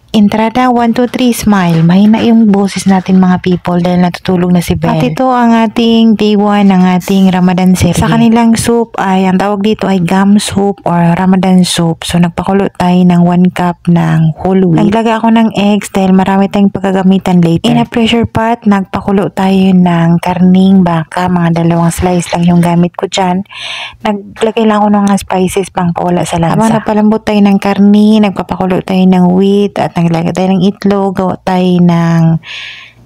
Entrada 1, 2, 3, smile. Mahina yung boses natin mga people dahil natutulog na si Belle. At ito ang ating day 1 ng ating Ramadan series. Sa kanilang soup ay, ang tawag dito ay gum soup or Ramadan soup. So nagpakulo tayo ng 1 cup ng whole wheat. Naglagay ako ng eggs dahil marami tayong pagkagamitan later. In a pressure pot, nagpakulo tayo ng karning baka. Mga 2 slice lang yung gamit ko dyan. Naglagay lang ako ng spices pang pawala sa lansa. Habang napalambot tayo ng karni, nagpapakulo tayo ng wheat at naglagay tayo ng itlog, gawa tayo ng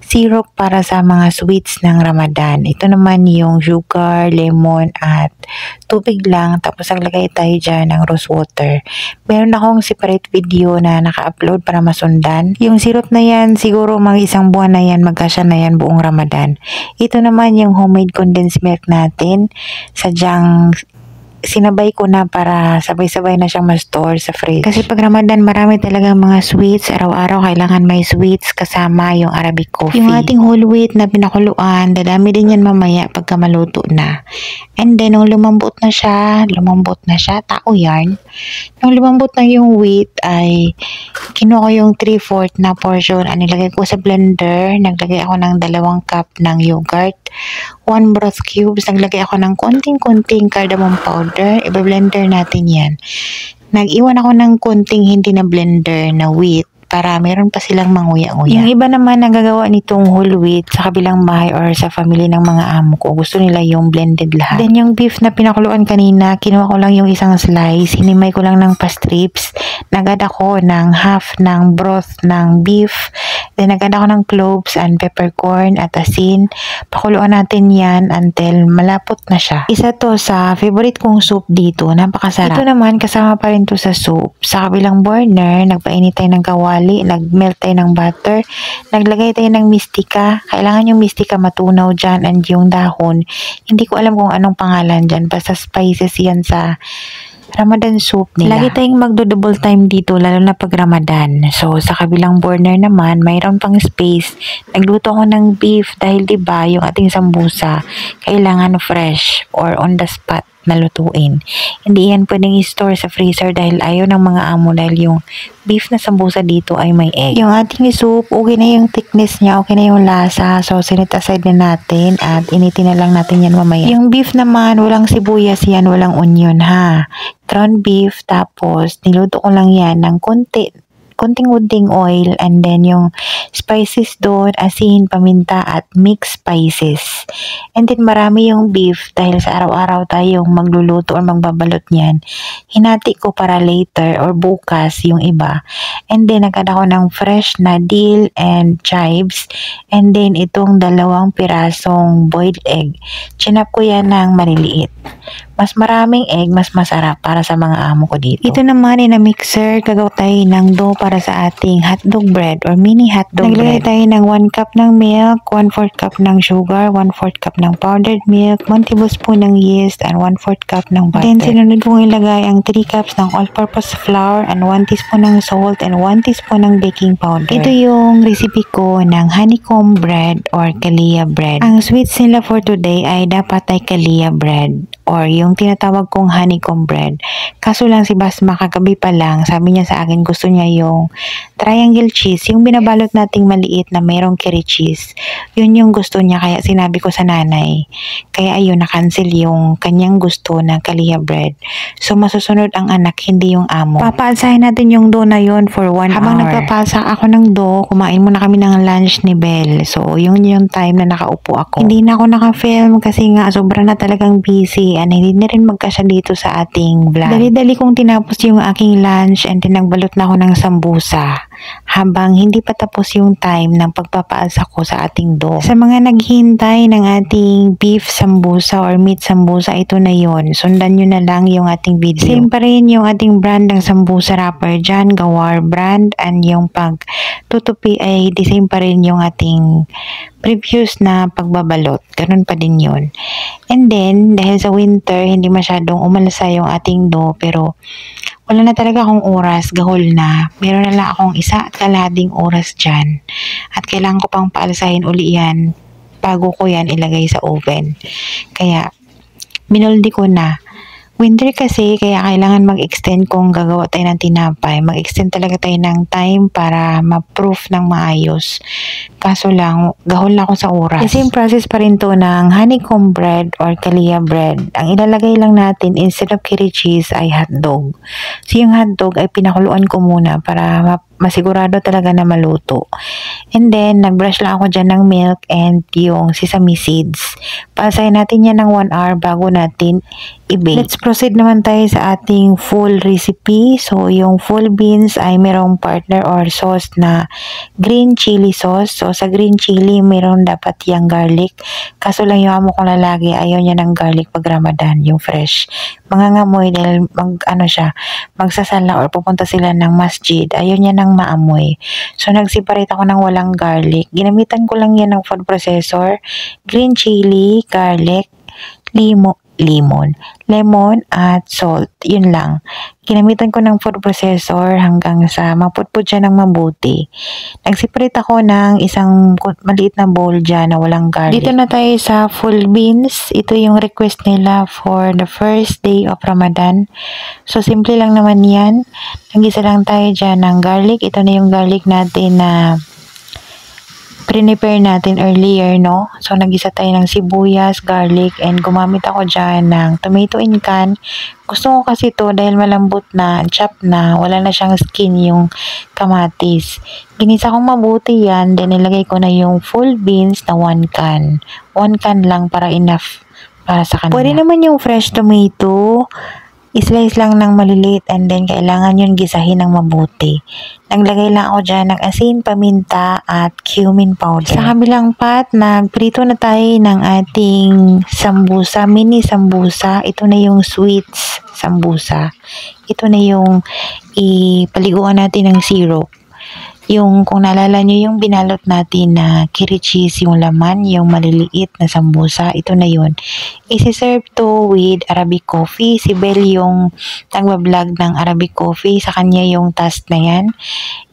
syrup para sa mga sweets ng Ramadan. Ito naman yung sugar, lemon at tubig lang. Tapos naglagay tayo dyan ng rose water. Meron akong separate video na naka-upload para masundan. Yung syrup na yan, siguro mga 1 buwan na yan, magkasya na yan buong Ramadan. Ito naman yung homemade condensed milk natin. Sadyang sinabay ko na para sabay-sabay na siyang ma-store sa fridge. Kasi pag Ramadan, marami talagang mga sweets. Araw-araw kailangan may sweets kasama yung Arabic coffee. Yung ating whole wheat na pinakuluan, dadami din yan mamaya pagka maluto na. And then, nung lumambot na siya, tao yarn. Nung lumambot na yung wheat, ay kinuha ko yung 3/4 na portion. Nilagay ko sa blender. Naglagay ako ng 2 cup ng yogurt. 1 broth cubes. Naglagay ako ng konting-konting cardamom powder. I-blender natin yan. Nag-iwan ako ng konting hindi na blender na wheat para meron pa silang manguya-nguya. Yung iba naman nagagawa nitong whole wheat sa kabilang bahay or sa family ng mga amo ko. Gusto nila yung blended lahat. Then yung beef na pinakuluan kanina, kinuha ko lang yung 1 slice. Hinimay ko lang ng pa-strips. Nagad ako ng half ng broth ng beef. Then nagad ako ng cloves and peppercorn at asin. Pakuluan natin yan until malapot na siya. Isa to sa favorite kong soup dito. Napakasarap. Ito naman kasama pa rin to sa soup. Sa kabilang burner, nagpainit tayo ng kawali. Nag-melt tayo ng butter. Naglagay tayo ng mistika. Kailangan yung mistika matunaw dyan and yung dahon. Hindi ko alam kung anong pangalan dyan. Basta spices yan sa Ramadan soup nila. Lagi tayong magdo-double time dito, lalo na pag Ramadan. So, sa kabilang burner naman, mayroon pang space. Nagluto ako ng beef dahil diba yung ating sambusa, kailangan fresh or on the spot na lutuin. Hindi yan pwedeng i-store sa freezer dahil ayaw ng mga amo dahil yung beef na sambusa dito ay may egg. Yung ating soup, okay na yung thickness niya, okay na yung lasa. So, sinit aside na natin at initin na lang natin yan mamaya. Yung beef naman, walang sibuyas yan, walang onion ha. Ground beef, tapos niluto ko lang yan ng konting oil and then yung spices doon, asin, paminta at mixed spices. And then marami yung beef dahil sa araw-araw tayong magluluto or magbabalot niyan. Hinati ko para later or bukas yung iba. And then nagkad ako ng fresh na dill and chives. And then itong 2 pirasong boiled egg. Chinap ko yan ng maliliit. Mas maraming egg, mas masarap para sa mga amo ko dito. Ito naman ay na mixer, gagawa tayo ng dough para sa ating hotdog bread or mini hotdog bread. Naglagay tayo ng 1 cup ng milk, 1/4 cup ng sugar, 1/4 cup ng powdered milk, 1 tablespoon ng yeast, and 1/4 cup ng butter. Then sinunod kong ilagay ang 3 cups ng all-purpose flour and 1 teaspoon ng salt and 1 teaspoon ng baking powder. Ito yung recipe ko ng honeycomb bread or kalia bread. Ang sweets nila for today ay dapat ay kalia bread or yung tinatawag kong honeycomb bread. Kaso lang si Basma kagabi pa lang, sabi niya sa akin gusto niya yung triangle cheese, yung binabalot nating maliit na merong curry cheese. Yun yung gusto niya kaya sinabi ko sa nanay. Kaya ayun, na-cancel yung kanyang gusto ng kalia bread. So masusunod ang anak, hindi yung amo. Papaalsahin natin yung dough na yun for 1 hour. Habang nagpapalsa ako ng dough, kumain muna kami ng lunch ni Belle. So yun yung time na nakaupo ako. Hindi na ako naka-film kasi nga sobra na talagang busy and hindi na rin magkasya dito sa ating vlog. Dali-dali kong tinapos yung aking lunch and tinagbalot na ako ng sambusa habang hindi pa tapos yung time ng pagpapaalsa ko sa ating dough. Sa mga naghintay ng ating beef sambusa or meat sambusa, ito na yon. Sundan nyo na lang yung ating video. Same pa rin yung ating brand ng sambusa wrapper dyan, Gawar brand, and yung pagtutupi ay the same pa rin yung ating previous na pagbabalot. Ganun pa din yun. And then, dahil sa winter, hindi masyadong umalasa yung ating dough, pero wala na talaga akong oras, gahol na. Meron na lang akong 1.5 oras dyan. At kailangan ko pang paalsahin uli yan bago ko yan ilagay sa oven. Kaya, minoldi ko na. Winter kasi, kaya kailangan mag-extend kung gagawa tayo ng tinapay. Mag-extend talaga tayo ng time para ma-proof ng maayos. Kaso lang, gahol na ako sa oras. The same process pa rin to ng honeycomb bread or kalia bread. Ang ilalagay lang natin instead of curry cheese ay hotdog. So yung hotdog ay pinakuluan ko muna para masigurado talaga na maluto. And then, nag-brush lang ako dyan ng milk and yung sesame seeds. Pasayin natin yan ng 1 hour bago natin i-bake. Let's proceed naman tayo sa ating full recipe. So, yung full beans ay merong partner or sauce na green chili sauce. So, sa green chili, meron dapat yung garlic. Kaso lang yung amo kong lalaki, ayaw niya ng garlic pag Ramadan, yung fresh. Mangangamoy dahil magsasala or pupunta sila ng masjid. Ayaw niya ng maamoy. So, nag-separate ako ng walang garlic. Ginamitan ko lang yan ng food processor, green chili, garlic, lemon, at salt. Yun lang. Ginamitan ko ng food processor hanggang sa maputput siya ng mabuti. Nag-separate ako ng isang maliit na bowl dyan na walang garlic. Dito na tayo sa full beans. Ito yung request nila for the first day of Ramadan. So, simple lang naman yan. Nag-isa lang tayo dyan ng garlic. Ito na yung garlic natin na prepare natin earlier, no? So, nag-isa tayo ng sibuyas, garlic, and gumamit ako dyan ng tomato in can. Gusto ko kasi to dahil malambot na, chop na, wala na siyang skin yung kamatis. Ginisa kong mabuti yan, then nilagay ko na yung full beans na 1 can. 1 can lang para enough para sa kanila. Pwede naman yung fresh tomato, slice lang ng maliliit and then kailangan yun gisahin ng mabuti. Naglagay lang ako dyan ng asin, paminta at cumin powder. Sa kabilang pat, nagprito na tayo ng ating sambusa, mini sambusa. Ito na yung sweets sambusa. Ito na yung ipaliguan natin ng syrup. Yung kung naalala nyo yung binalot natin na curry cheese yung laman, yung maliliit na sambusa, ito na yun. Isi-serve to with Arabic coffee. Si Belle yung nagbablog ng Arabic coffee, sa kanya yung task na yan.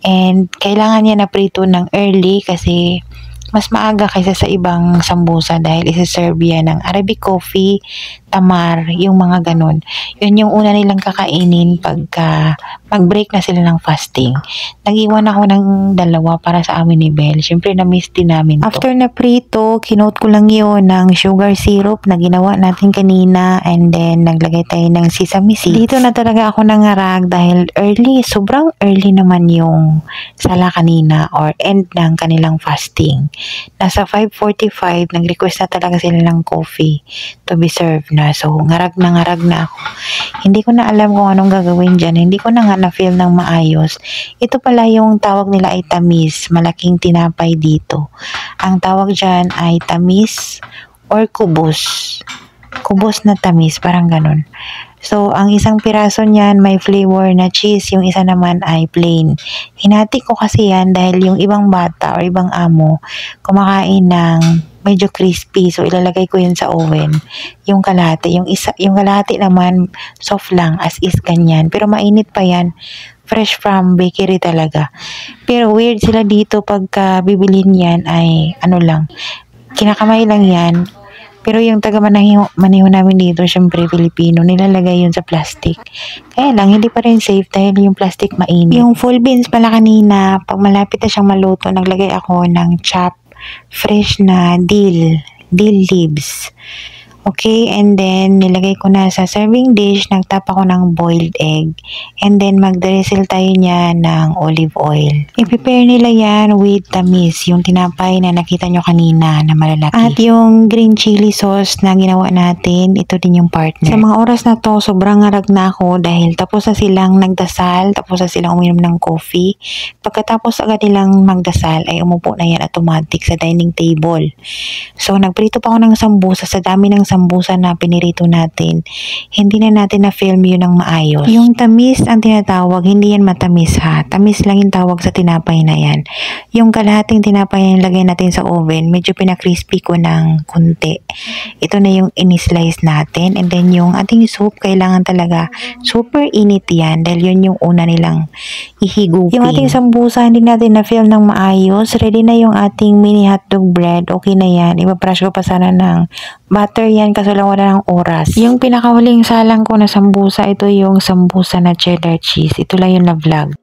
And kailangan niya na prito ng early kasi mas maaga kaysa sa ibang sambusa dahil isi-serve yan ng Arabic coffee, tamar, yung mga ganun. Yun yung una nilang kakainin pagka mag-break na sila ng fasting. Nag-iwan ako ng 2 para sa amin ni Belle. Siyempre, na-miss din namin to. After na prito, kinote ko lang yun ng sugar syrup na ginawa natin kanina and then naglagay tayo ng sesame seeds. Dito na talaga ako nangarag dahil early, sobrang early naman yung sala kanina or end ng kanilang fasting. Nasa 5:45, nag-request na talaga sila ng coffee to be served na. So, ngarag na ako. Hindi ko na alam kung anong gagawin dyan. Hindi ko na nga na-feel ng maayos. Ito pala yung tawag nila ay tamis. Malaking tinapay dito. Ang tawag dyan ay tamis or kubos. Kubos na tamis, parang ganun. So, ang isang piraso niyan may flavor na cheese, yung isa naman ay plain. Hinati ko kasi yan dahil yung ibang bata o ibang amo kumakain ng medyo crispy. So, ilalagay ko yun sa oven. Yung kalahati. Yung kalahati naman, soft lang, as is ganyan. Pero mainit pa yan. Fresh from bakery talaga. Pero weird sila dito pagka bibilin yan ay ano lang. Kinakamay lang yan. Pero yung taga-maneho namin dito, syempre Filipino, nilalagay yun sa plastic. Kaya lang, hindi pa rin safe dahil yung plastic mainit. Yung full beans pala kanina, pag malapit na siyang maluto, naglagay ako ng chopped fresh na dill leaves. Okay, and then nilagay ko na sa serving dish, nagtap ako ng boiled egg. And then magdresel tayo niya ng olive oil. I-prepare nila yan with tamis, yung tinapay na nakita nyo kanina na malalaki. At yung green chili sauce na ginawa natin, ito din yung partner. Sa mga oras na to, sobrang ngarag na ako dahil tapos na silang nagdasal, tapos na silang uminom ng coffee. Pagkatapos agad nilang magdasal, ay umupo na yan automatic sa dining table. So, nagprito pa ako ng sambusa sa dami ng sambusa na pinirito natin, hindi na natin na-film yun ng maayos. Yung tamis ang tinatawag, hindi yan matamis ha. Tamis lang yung tawag sa tinapay na yan. Yung kalahating tinapay na nilagay natin sa oven, medyo pinakrispy ko ng kunti. Ito na yung in-slice natin. And then yung ating soup, kailangan talaga super init yan dahil yun yung una nilang ihigupin. Yung ating sambusa, hindi natin na-film ng maayos. Ready na yung ating mini hotdog bread. Okay na yan. Iba-brush ko pa sana ng butter yan kaso lang wala ng oras. Yung pinakahuling salang ko na sambusa, ito yung sambusa na cheddar cheese. Ito lang yung na-vlog.